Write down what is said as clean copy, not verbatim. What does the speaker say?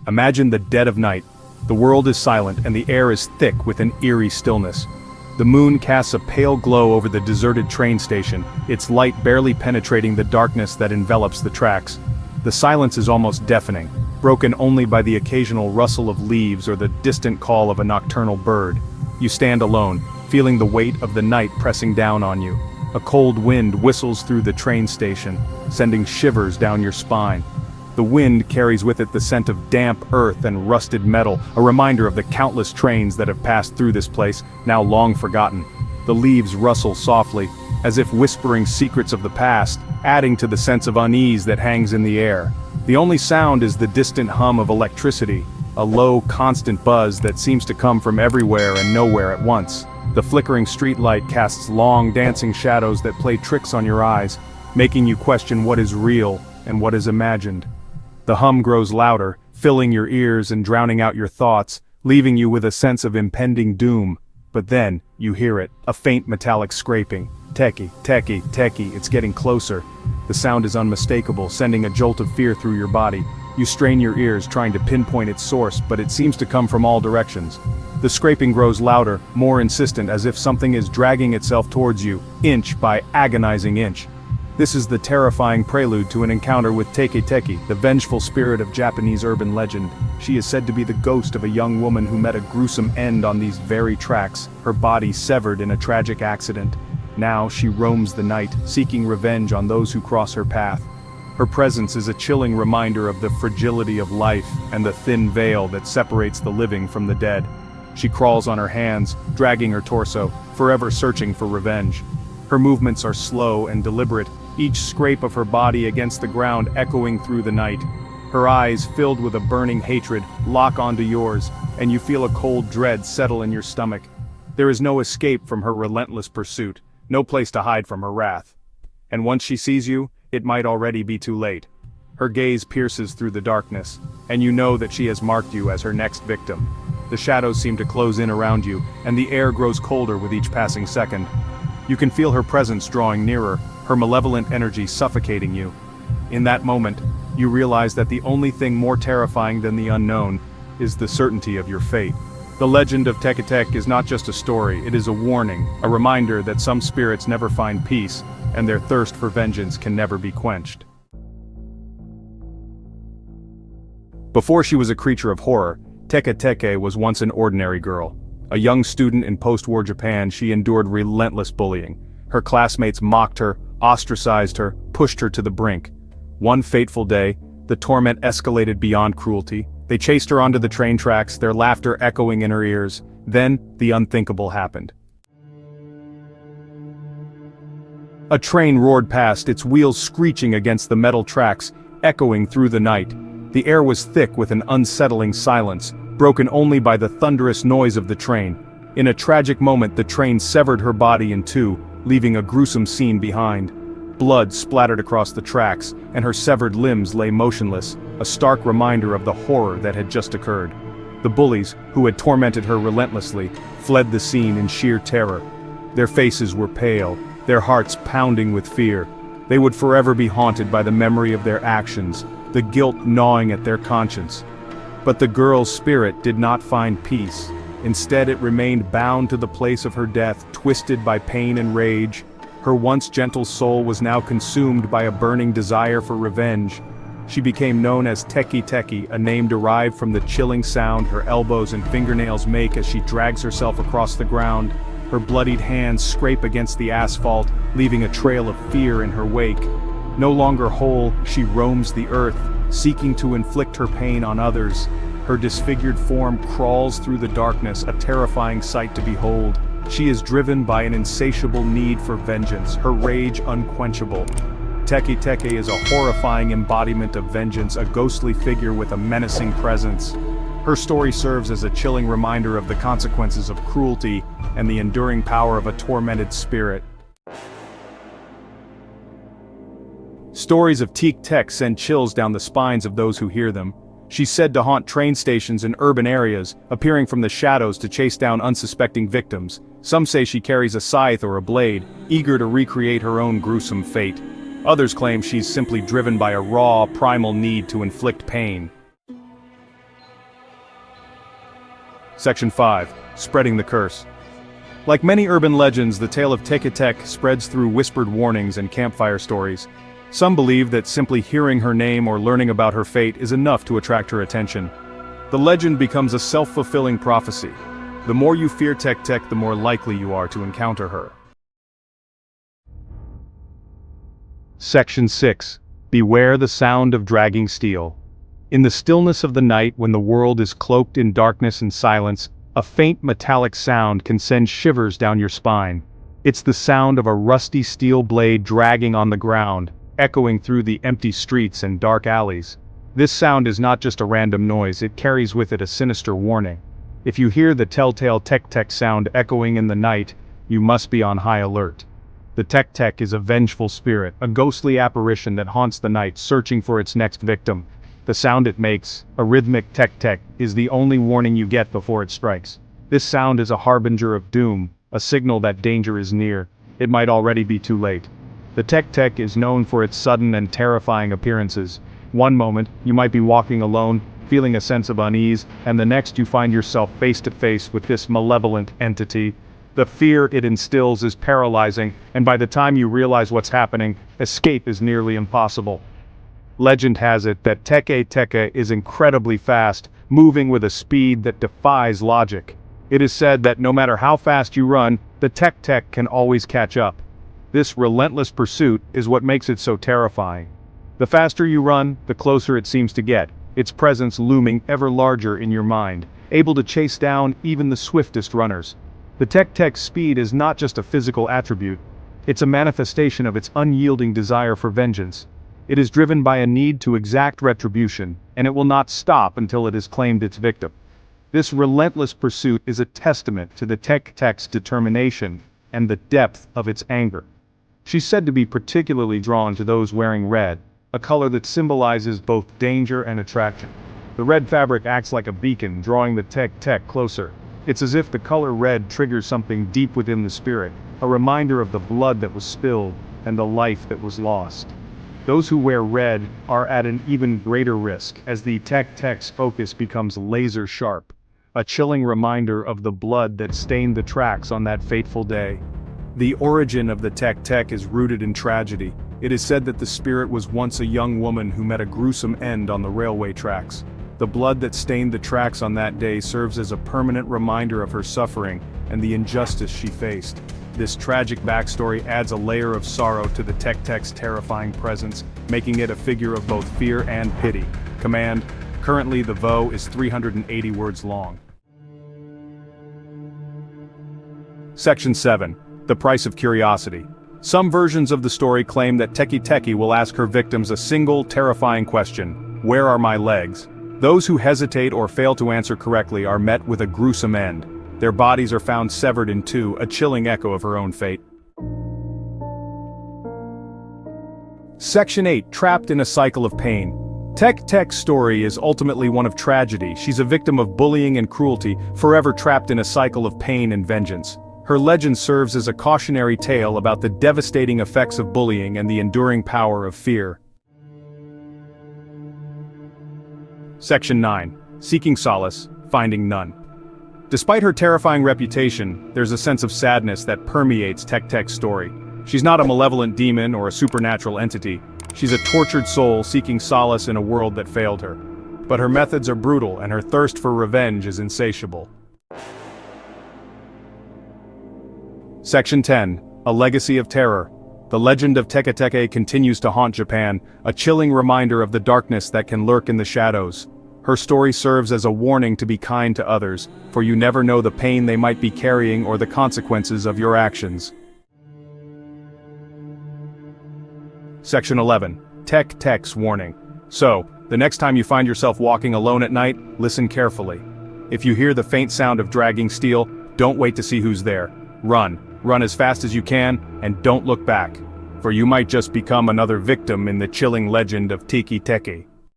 Imagine the dead of night. The world is silent and the air is thick with an eerie stillness. The moon casts a pale glow over the deserted train station, its light barely penetrating the darkness that envelops the tracks. The silence is almost deafening, broken only by the occasional rustle of leaves or the distant call of a nocturnal bird. You stand alone, feeling the weight of the night pressing down on you. A cold wind whistles through the train station, sending shivers down your spine. The wind carries with it the scent of damp earth and rusted metal, a reminder of the countless trains that have passed through this place, now long forgotten. The leaves rustle softly, as if whispering secrets of the past, adding to the sense of unease that hangs in the air. The only sound is the distant hum of electricity, a low, constant buzz that seems to come from everywhere and nowhere at once. The flickering streetlight casts long, dancing shadows that play tricks on your eyes, making you question what is real and what is imagined. The hum grows louder, filling your ears and drowning out your thoughts, leaving you with a sense of impending doom. But then, you hear it, a faint metallic scraping. Teke, teke, teke, it's getting closer. The sound is unmistakable, sending a jolt of fear through your body. You strain your ears, trying to pinpoint its source, but it seems to come from all directions. The scraping grows louder, more insistent, as if something is dragging itself towards you, inch by agonizing inch. This is the terrifying prelude to an encounter with Teke Teke, the vengeful spirit of Japanese urban legend. She is said to be the ghost of a young woman who met a gruesome end on these very tracks, her body severed in a tragic accident. Now she roams the night, seeking revenge on those who cross her path. Her presence is a chilling reminder of the fragility of life and the thin veil that separates the living from the dead. She crawls on her hands, dragging her torso, forever searching for revenge. Her movements are slow and deliberate, each scrape of her body against the ground echoing through the night. Her eyes, filled with a burning hatred, lock onto yours, and you feel a cold dread settle in your stomach. There is no escape from her relentless pursuit, no place to hide from her wrath. And once she sees you, it might already be too late. Her gaze pierces through the darkness, and you know that she has marked you as her next victim. The shadows seem to close in around you, and the air grows colder with each passing second. You can feel her presence drawing nearer, her malevolent energy suffocating you. In that moment, you realize that the only thing more terrifying than the unknown is the certainty of your fate. The legend of Teke Teke is not just a story, it is a warning, a reminder that some spirits never find peace, and their thirst for vengeance can never be quenched. Before she was a creature of horror, Teke Teke was once an ordinary girl. A young student in post-war Japan, she endured relentless bullying. Her classmates mocked her, ostracized her, pushed her to the brink. One fateful day, the torment escalated beyond cruelty. They chased her onto the train tracks, their laughter echoing in her ears. Then, the unthinkable happened. A train roared past, its wheels screeching against the metal tracks, echoing through the night. The air was thick with an unsettling silence, broken only by the thunderous noise of the train. In a tragic moment, the train severed her body in two, leaving a gruesome scene behind. Blood splattered across the tracks, and her severed limbs lay motionless, a stark reminder of the horror that had just occurred. The bullies, who had tormented her relentlessly, fled the scene in sheer terror. Their faces were pale, their hearts pounding with fear. They would forever be haunted by the memory of their actions, the guilt gnawing at their conscience. But the girl's spirit did not find peace. Instead, it remained bound to the place of her death, twisted by pain and rage. Her once gentle soul was now consumed by a burning desire for revenge. She became known as Teke Teke, a name derived from the chilling sound her elbows and fingernails make as she drags herself across the ground. Her bloodied hands scrape against the asphalt, leaving a trail of fear in her wake. No longer whole, she roams the earth, seeking to inflict her pain on others. Her disfigured form crawls through the darkness, a terrifying sight to behold. She is driven by an insatiable need for vengeance, her rage unquenchable. Teke Teke is a horrifying embodiment of vengeance, a ghostly figure with a menacing presence. Her story serves as a chilling reminder of the consequences of cruelty and the enduring power of a tormented spirit. Stories of Teke Teke send chills down the spines of those who hear them. She's said to haunt train stations in urban areas, appearing from the shadows to chase down unsuspecting victims. Some say she carries a scythe or a blade, eager to recreate her own gruesome fate. Others claim she's simply driven by a raw, primal need to inflict pain. Section 5. Spreading the curse. Like many urban legends, the tale of Teke Teke spreads through whispered warnings and campfire stories. Some believe that simply hearing her name or learning about her fate is enough to attract her attention. The legend becomes a self-fulfilling prophecy. The more you fear Teke Teke, the more likely you are to encounter her. Section 6. Beware the sound of dragging steel. In the stillness of the night, when the world is cloaked in darkness and silence, a faint metallic sound can send shivers down your spine. It's the sound of a rusty steel blade dragging on the ground, echoing through the empty streets and dark alleys. This sound is not just a random noise, it carries with it a sinister warning. If you hear the telltale Teke Teke sound echoing in the night, you must be on high alert. The Teke Teke is a vengeful spirit, a ghostly apparition that haunts the night, searching for its next victim. The sound it makes, a rhythmic Teke Teke, is the only warning you get before it strikes. This sound is a harbinger of doom, a signal that danger is near. It might already be too late. The Teke Teke is known for its sudden and terrifying appearances. One moment, you might be walking alone, feeling a sense of unease, and the next you find yourself face to face with this malevolent entity. The fear it instills is paralyzing, and by the time you realize what's happening, escape is nearly impossible. Legend has it that Teke Teke is incredibly fast, moving with a speed that defies logic. It is said that no matter how fast you run, the Teke Teke can always catch up. This relentless pursuit is what makes it so terrifying. The faster you run, the closer it seems to get, its presence looming ever larger in your mind, able to chase down even the swiftest runners. The Teke Teke's speed is not just a physical attribute, it's a manifestation of its unyielding desire for vengeance. It is driven by a need to exact retribution, and it will not stop until it has claimed its victim. This relentless pursuit is a testament to the Teke Teke's determination and the depth of its anger. She's said to be particularly drawn to those wearing red, a color that symbolizes both danger and attraction. The red fabric acts like a beacon, drawing the Teke Teke closer. It's as if the color red triggers something deep within the spirit, a reminder of the blood that was spilled and the life that was lost. Those who wear red are at an even greater risk, as the Teke Teke's focus becomes laser sharp, a chilling reminder of the blood that stained the tracks on that fateful day. The origin of the Teke Teke is rooted in tragedy. It is said that the spirit was once a young woman who met a gruesome end on the railway tracks. The blood that stained the tracks on that day serves as a permanent reminder of her suffering and the injustice she faced. This tragic backstory adds a layer of sorrow to the Teke Teke's terrifying presence, making it a figure of both fear and pity. Command: currently the VO is 380 words long. Section 7. The price of curiosity. Some versions of the story claim that Teke Teke will ask her victims a single, terrifying question: where are my legs? Those who hesitate or fail to answer correctly are met with a gruesome end. Their bodies are found severed in two, a chilling echo of her own fate. Section 8. Trapped in a cycle of pain. Teke Teke's story is ultimately one of tragedy. She's a victim of bullying and cruelty, forever trapped in a cycle of pain and vengeance. Her legend serves as a cautionary tale about the devastating effects of bullying and the enduring power of fear. Section 9. Seeking solace, finding none. Despite her terrifying reputation, there's a sense of sadness that permeates Teke Teke's story. She's not a malevolent demon or a supernatural entity. She's a tortured soul seeking solace in a world that failed her. But her methods are brutal and her thirst for revenge is insatiable. Section 10. A legacy of terror. The legend of Teke Teke continues to haunt Japan, a chilling reminder of the darkness that can lurk in the shadows. Her story serves as a warning to be kind to others, for you never know the pain they might be carrying or the consequences of your actions. Section 11. Teke Teke's warning. So, the next time you find yourself walking alone at night, listen carefully. If you hear the faint sound of dragging steel, don't wait to see who's there. Run. Run as fast as you can, and don't look back, for you might just become another victim in the chilling legend of Teke Teke.